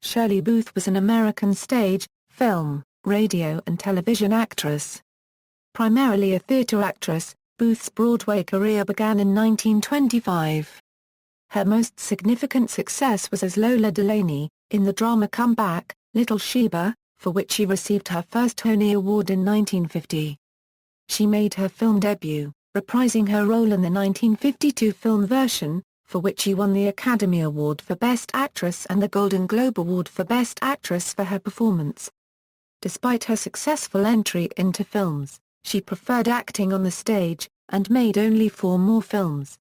Shirley Booth was an American stage, film, radio and television actress. Primarily a theater actress, Booth's Broadway career began in 1925. Her most significant success was as Lola Delaney, in the drama comeback, Little Sheba, for which she received her first Tony Award in 1950. She made her film debut, reprising her role in the 1952 film version, for which she won the Academy Award for Best Actress and the Golden Globe Award for Best Actress for her performance. Despite her successful entry into films, she preferred acting on the stage, and made only 4 more films.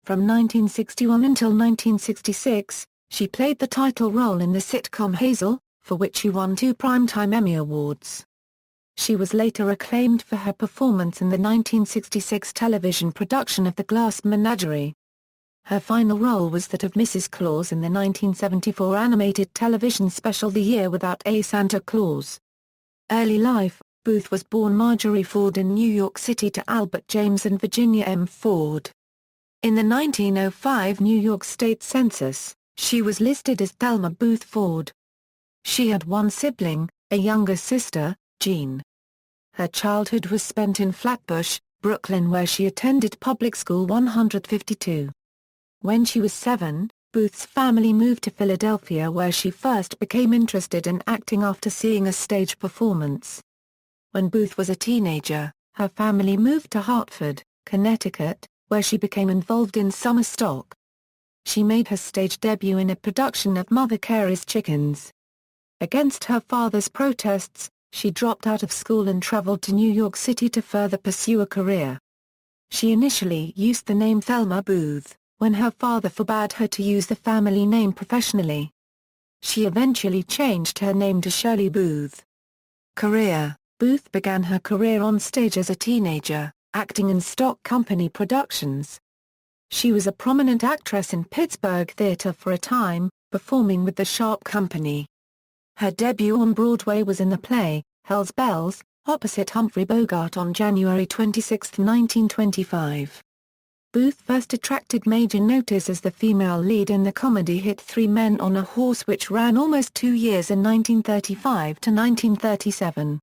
From 1961 until 1966, she played the title role in the sitcom Hazel, for which she won 2 Primetime Emmy Awards. She was later acclaimed for her performance in the 1966 television production of The Glass Menagerie. Her final role was that of Mrs. Claus in the 1974 animated television special The Year Without a Santa Claus. Early life: Booth was born Marjorie Ford in New York City to Albert James and Virginia M. Ford. In the 1905 New York State Census, she was listed as Thelma Booth Ford. She had 1 sibling, a younger sister, Jean. Her childhood was spent in Flatbush, Brooklyn, where she attended Public School 152. When she was 7, Booth's family moved to Philadelphia, where she first became interested in acting after seeing a stage performance. When Booth was a teenager, her family moved to Hartford, Connecticut, where she became involved in summer stock. She made her stage debut in a production of Mother Carey's Chickens. Against her father's protests, she dropped out of school and traveled to New York City to further pursue a career. She initially used the name Thelma Booth, when her father forbade her to use the family name professionally. She eventually changed her name to Shirley Booth. Career: Booth began her career on stage as a teenager, acting in stock company productions. She was a prominent actress in Pittsburgh theater for a time, performing with the Sharp Company. Her debut on Broadway was in the play, Hell's Bells, opposite Humphrey Bogart on January 26, 1925. Booth first attracted major notice as the female lead in the comedy hit 3 Men on a Horse, which ran almost 2 years in 1935 to 1937.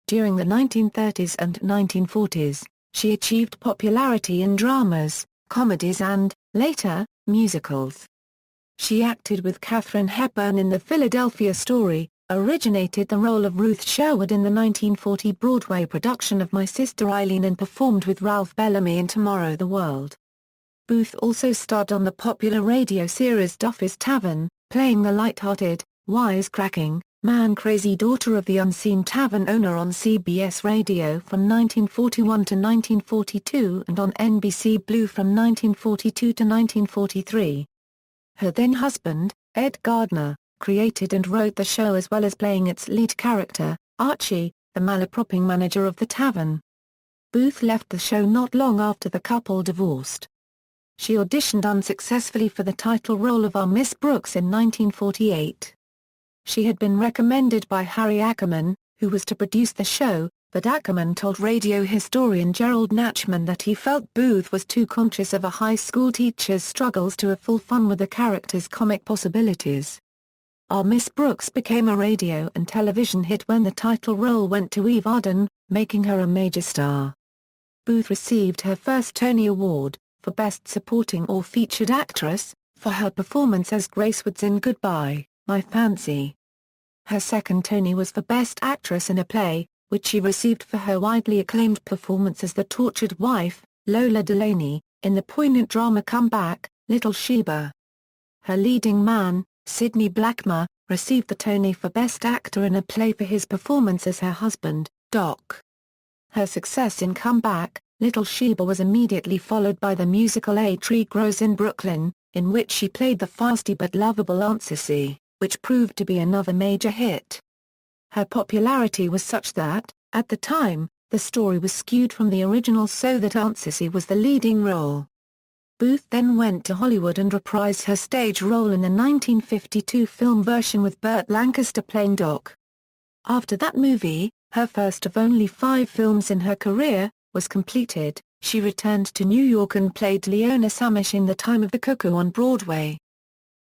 During the 1930s and 1940s, she achieved popularity in dramas, comedies and, later, musicals. She acted with Katharine Hepburn in The Philadelphia Story, originated the role of Ruth Sherwood in the 1940 Broadway production of My Sister Eileen, and performed with Ralph Bellamy in Tomorrow the World. Booth also starred on the popular radio series Duffy's Tavern, playing the light-hearted, wisecracking, man-crazy daughter of the unseen tavern owner on CBS Radio from 1941 to 1942 and on NBC Blue from 1942 to 1943. Her then-husband, Ed Gardner, created and wrote the show, as well as playing its lead character, Archie, the malapropping manager of the tavern. Booth left the show not long after the couple divorced. She auditioned unsuccessfully for the title role of our Miss Brooks in 1948. She had been recommended by Harry Ackerman, who was to produce the show, but Ackerman told radio historian Gerald Nachman that he felt Booth was too conscious of a high school teacher's struggles to have full fun with the character's comic possibilities. Our Miss Brooks became a radio and television hit when the title role went to Eve Arden, making her a major star. Booth received her first Tony Award, for Best Supporting or Featured Actress, for her performance as Grace Woods in Goodbye, My Fancy. Her second Tony was for Best Actress in a Play, which she received for her widely acclaimed performance as the tortured wife, Lola Delaney, in the poignant drama comeback, Little Sheba. Her leading man, Sidney Blackmer, received the Tony for Best Actor in a Play for his performance as her husband, Doc. Her success in Comeback, Little Sheba, was immediately followed by the musical A Tree Grows in Brooklyn, in which she played the feisty but lovable Aunt Sissy, which proved to be another major hit. Her popularity was such that, at the time, the story was skewed from the original so that Aunt Sissy was the leading role. Booth then went to Hollywood and reprised her stage role in the 1952 film version with Burt Lancaster playing Doc. After that movie, her first of only 5 films in her career, was completed, she returned to New York and played Leona Samish in The Time of the Cuckoo on Broadway.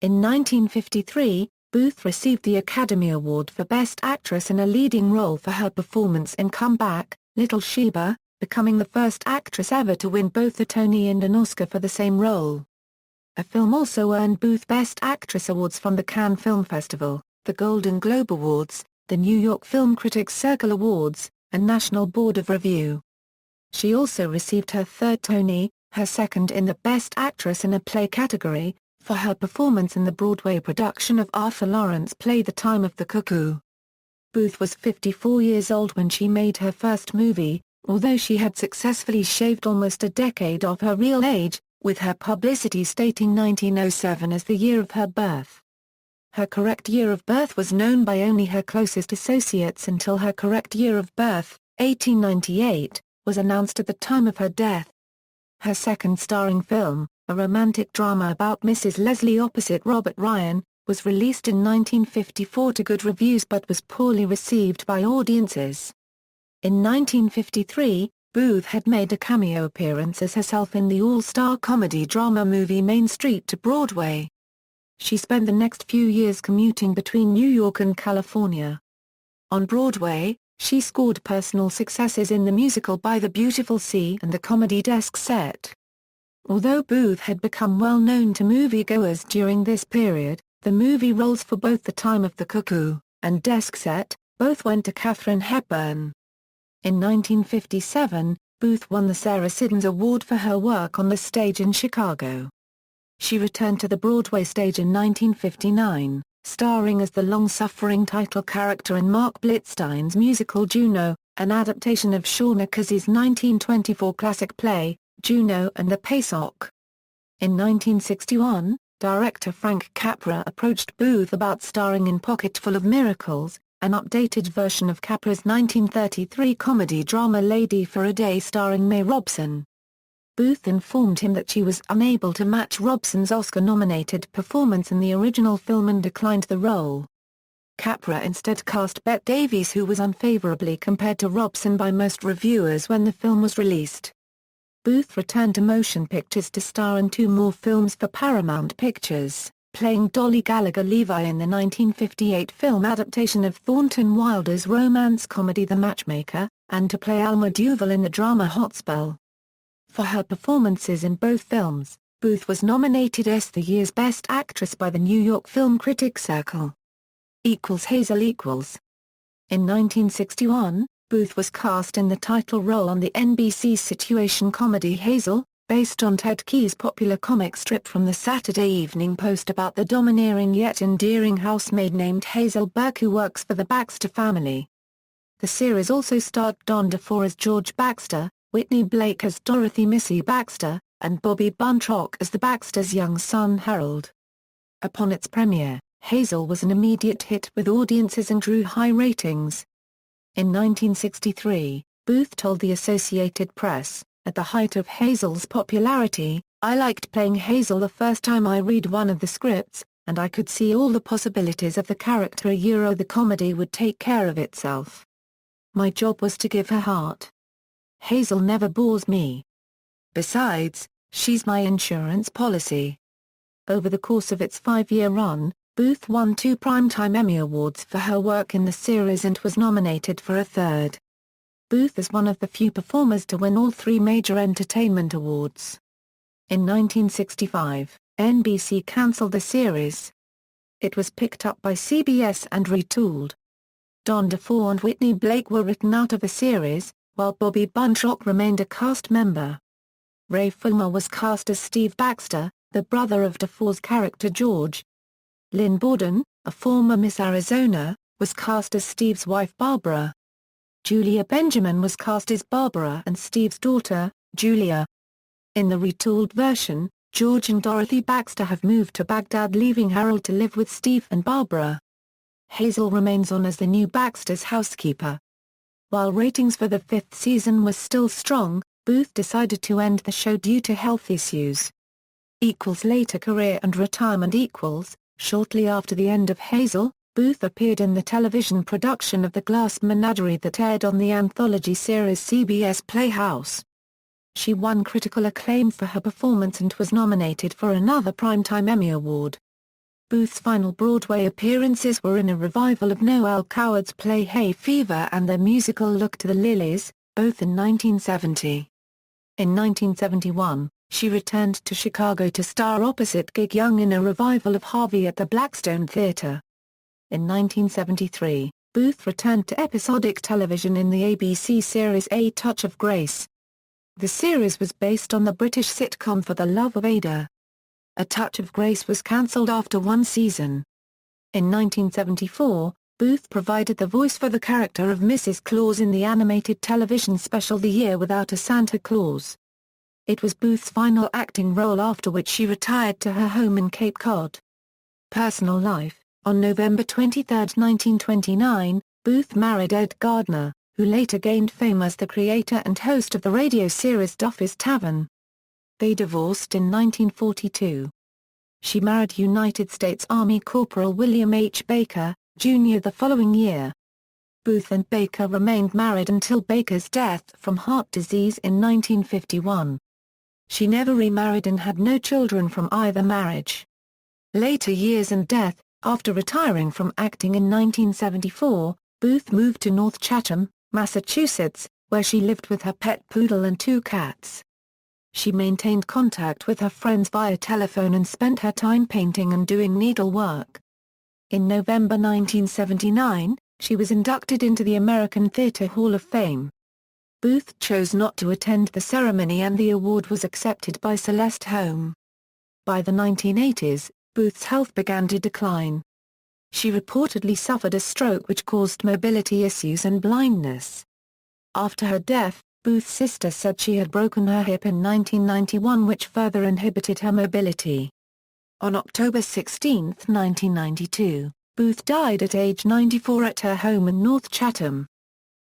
In 1953, Booth received the Academy Award for Best Actress in a Leading Role for her performance in Comeback, Little Sheba, becoming the first actress ever to win both a Tony and an Oscar for the same role. The film also earned Booth Best Actress awards from the Cannes Film Festival, the Golden Globe Awards, the New York Film Critics Circle Awards, and National Board of Review. She also received her third Tony, her second in the Best Actress in a Play category, for her performance in the Broadway production of Arthur Lawrence's play The Time of the Cuckoo. Booth was 54 years old when she made her first movie, although she had successfully shaved almost a decade off her real age, with her publicity stating 1907 as the year of her birth. Her correct year of birth was known by only her closest associates until her correct year of birth, 1898, was announced at the time of her death. Her second starring film, a romantic drama about Mrs. Leslie opposite Robert Ryan, was released in 1954 to good reviews but was poorly received by audiences. In 1953, Booth had made a cameo appearance as herself in the all-star comedy drama movie Main Street to Broadway. She spent the next few years commuting between New York and California. On Broadway, she scored personal successes in the musical By the Beautiful Sea and the comedy Desk Set. Although Booth had become well known to moviegoers during this period, the movie roles for both The Time of the Cuckoo and Desk Set both went to Katharine Hepburn. In 1957, Booth won the Sarah Siddons Award for her work on the stage in Chicago. She returned to the Broadway stage in 1959, starring as the long-suffering title character in Mark Blitzstein's musical Juno, an adaptation of Shauna Casey's 1924 classic play, Juno and the Paysock. In 1961, director Frank Capra approached Booth about starring in Pocketful of Miracles, an updated version of Capra's 1933 comedy drama Lady for a Day starring May Robson. Booth informed him that she was unable to match Robson's Oscar-nominated performance in the original film and declined the role. Capra instead cast Bette Davis, who was unfavorably compared to Robson by most reviewers when the film was released. Booth returned to motion pictures to star in 2 more films for Paramount Pictures, playing Dolly Gallagher Levi in the 1958 film adaptation of Thornton Wilder's romance comedy The Matchmaker, and to play Alma Duval in the drama Hot Spell. For her performances in both films, Booth was nominated as the year's Best Actress by the New York Film Critics Circle. Hazel. In 1961, Booth was cast in the title role on the NBC situation comedy Hazel, based on Ted Keyes' popular comic strip from the Saturday Evening Post about the domineering yet endearing housemaid named Hazel Burke who works for the Baxter family. The series also starred Don DeFore as George Baxter, Whitney Blake as Dorothy Missy Baxter, and Bobby Buntrock as the Baxters' young son Harold. Upon its premiere, Hazel was an immediate hit with audiences and drew high ratings. In 1963, Booth told the Associated Press, "At the height of Hazel's popularity, I liked playing Hazel the first time I read one of the scripts, and I could see all the possibilities of the character. The comedy would take care of itself. My job was to give her heart. Hazel never bores me. Besides, she's my insurance policy." Over the course of its 5-year run, Booth won 2 Primetime Emmy Awards for her work in the series and was nominated for a third. Booth is one of the few performers to win all 3 major entertainment awards. In 1965, NBC canceled the series. It was picked up by CBS and retooled. Don DeFore and Whitney Blake were written out of the series, while Bobby Buntrock remained a cast member. Ray Fulmer was cast as Steve Baxter, the brother of DeFore's character George. Lynn Borden, a former Miss Arizona, was cast as Steve's wife Barbara. Julia Benjamin was cast as Barbara and Steve's daughter, Julia. In the retooled version, George and Dorothy Baxter have moved to Baghdad, leaving Harold to live with Steve and Barbara. Hazel remains on as the new Baxter's housekeeper. While ratings for the 5th season were still strong, Booth decided to end the show due to health issues. Later career and retirement. Shortly after the end of Hazel, Booth appeared in the television production of The Glass Menagerie that aired on the anthology series CBS Playhouse. She won critical acclaim for her performance and was nominated for another Primetime Emmy Award. Booth's final Broadway appearances were in a revival of Noel Coward's play Hay Fever and their musical Look to the Lilies, both in 1970. In 1971, she returned to Chicago to star opposite Gig Young in a revival of Harvey at the Blackstone Theatre. In 1973, Booth returned to episodic television in the ABC series A Touch of Grace. The series was based on the British sitcom For the Love of Ada. A Touch of Grace was cancelled after one season. In 1974, Booth provided the voice for the character of Mrs. Claus in the animated television special The Year Without a Santa Claus. It was Booth's final acting role, after which she retired to her home in Cape Cod. Personal life. On November 23, 1929, Booth married Ed Gardner, who later gained fame as the creator and host of the radio series Duffy's Tavern. They divorced in 1942. She married United States Army Corporal William H. Baker, Jr. the following year. Booth and Baker remained married until Baker's death from heart disease in 1951. She never remarried and had no children from either marriage. Later years and death. After retiring from acting in 1974, Booth moved to North Chatham, Massachusetts, where she lived with her pet poodle and 2 cats. She maintained contact with her friends via telephone and spent her time painting and doing needlework. In November 1979, she was inducted into the American Theatre Hall of Fame. Booth chose not to attend the ceremony and the award was accepted by Celeste Holm. By the 1980s, Booth's health began to decline. She reportedly suffered a stroke which caused mobility issues and blindness. After her death, Booth's sister said she had broken her hip in 1991, which further inhibited her mobility. On October 16, 1992, Booth died at age 94 at her home in North Chatham.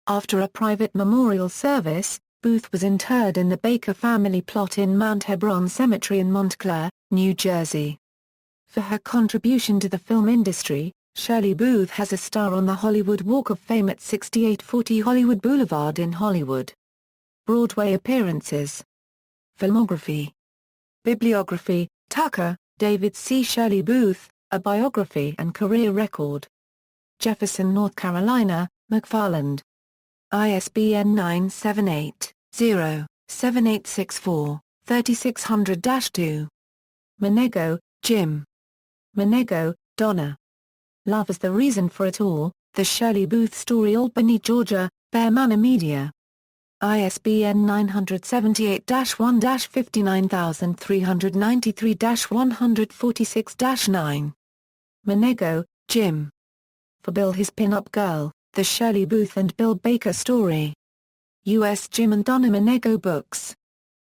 After a private memorial service, Booth was interred in the Baker family plot in Mount Hebron Cemetery in Montclair, New Jersey. For her contribution to the film industry, Shirley Booth has a star on the Hollywood Walk of Fame at 6840 Hollywood Boulevard in Hollywood. Broadway appearances. Filmography. Bibliography, Tucker, David C. Shirley Booth, A Biography and Career Record. Jefferson, North Carolina, McFarland. ISBN 978-0-7864, 3600-2. Monego, Jim. Monego, Donna. Love is the Reason for It All, The Shirley Booth Story, Albany, Georgia, Bear Manor Media. ISBN 978-1-59393-146-9. Monego, Jim. For Bill His Pin-Up Girl, The Shirley Booth and Bill Baker Story. U.S. Jim and Donna Monego Books.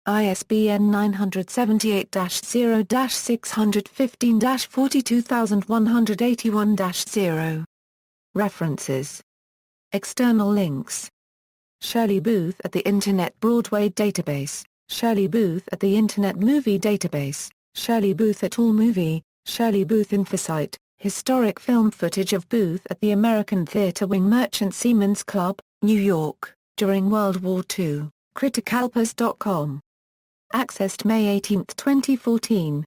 ISBN 978-0-615-42181-0. References. External links. Shirley Booth at the Internet Broadway Database, Shirley Booth at the Internet Movie Database, Shirley Booth at AllMovie, Shirley Booth Infosite, historic film footage of Booth at the American Theatre Wing Merchant Seamen's Club, New York, during World War II, criticalpers.com. Accessed May 18, 2014.